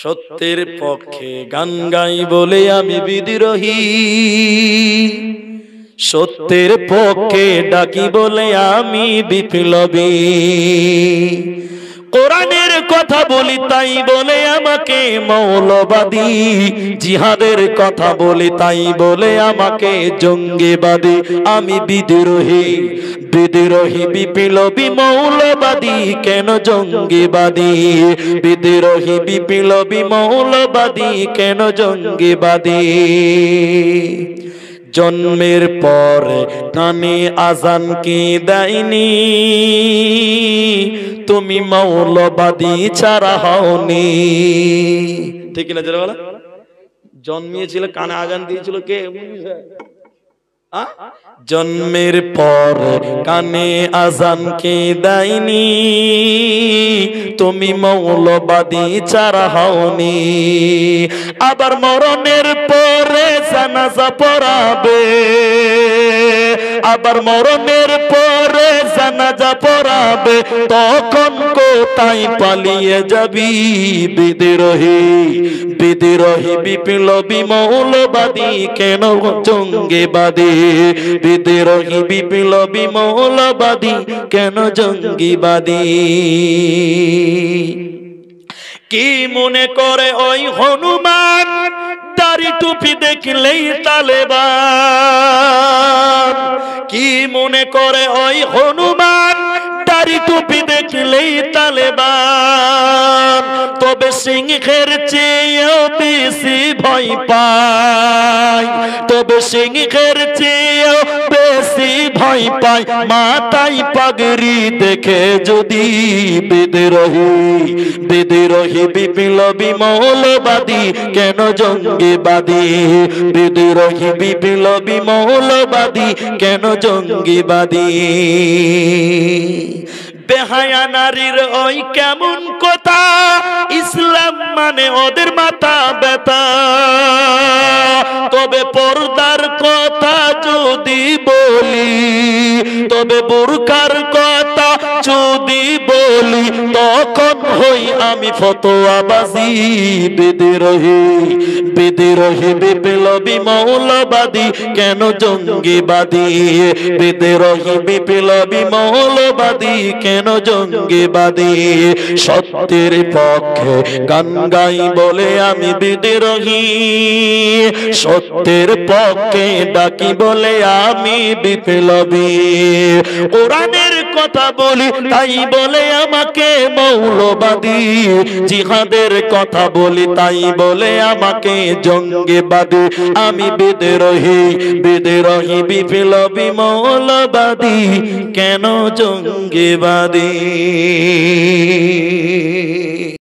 সত্যের পক্ষে গান গাই বলে আমি বিদ্রোহী, সত্যের পক্ষে ডাকি বলে আমি বিপ্লবী। কোরআনের কথা বলি তাই বলে আমাকে মৌলবাদী, জিহাদের কথা বলি তাই বলে আমাকে জঙ্গিবাদী। আমি বিদ্রোহী, বিদ্রোহী বিপ্লবী মৌলবাদী, কেন জঙ্গিবাদী? বিদ্রোহী বিপ্লবী মৌলবাদী, কেন জঙ্গিবাদী? জন্মের পর কানে আজান কি দেয়নি, তুমি মৌলবাদী ছাড়া হওনি। ঠিক না যারা বলা? জন্মিয়েছিল কানে আজান দিয়েছিল কে? জন্মের পর কানে আজান কে দেয়নি, তুমি মৌলবাদী ছাড়া হওনি। আবার মরণের পরে জানাজা পড়াবে, আবার মরণের পরে জানাজা পড়াবে, তখন কোথায় পালিয়ে যাবি? বিদ্রোহী, বিদ্রোহী বিপ্লবী মৌলবাদী, কেন জঙ্গিবাদী? বিদ্রোহী বিপ্লবী মৌলবাদী, কেন জঙ্গিবাদী? কি মনে করে ওই হনুমান, দাড়ি টুপি দেখলেই তালেবান? কি মনে করে ওই হনুমান, দাড়ি টুপি দেখলেই তালেবান? তবে সিংহের চেয়েও বেশি ভয় পায়, তবে সিংহের চেয়েও বেশি ভয় পায় মাথায় পাগড়ি দেখে যদি বিদ্রোহী, বিদ্রোহী বিপ্লবী মৌলবাদী, কেন জঙ্গিবাদী? বিদ্রোহী বিপ্লবী মৌলবাদী, কেন জঙ্গিবাদী? বেহায়া নারীর ওই কেমন কথা, ইসলাম মানে ওদের মাথা ব্যথা। তবে পর্দার কথা যদি বলি, তবে বোরকার কথা যদি বলি, তখন হই আমি ফতোয়াবাজি। বিদ্রোহী, বিদ্রোহী বিপ্লবী মৌলবাদী, কেন জঙ্গিবাদী? বিদ্রোহী বিপ্লবী মৌলবাদী, কেন জঙ্গিবাদী? সত্যের পক্ষে গান গাই বলে আমি বিদ্রোহী, সত্যের পক্ষে ডাকি বলে আমি বিপ্লবী। কোরআনের কথা বলি তাই বলে আমাকে মৌলবাদী, জিহাদের কথা বলি তাই বলে আমাকে জঙ্গিবাদী। আমি বিদ্রোহী, বিদ্রোহী বিপ্লবী মৌলবাদী, কেন জঙ্গিবাদী?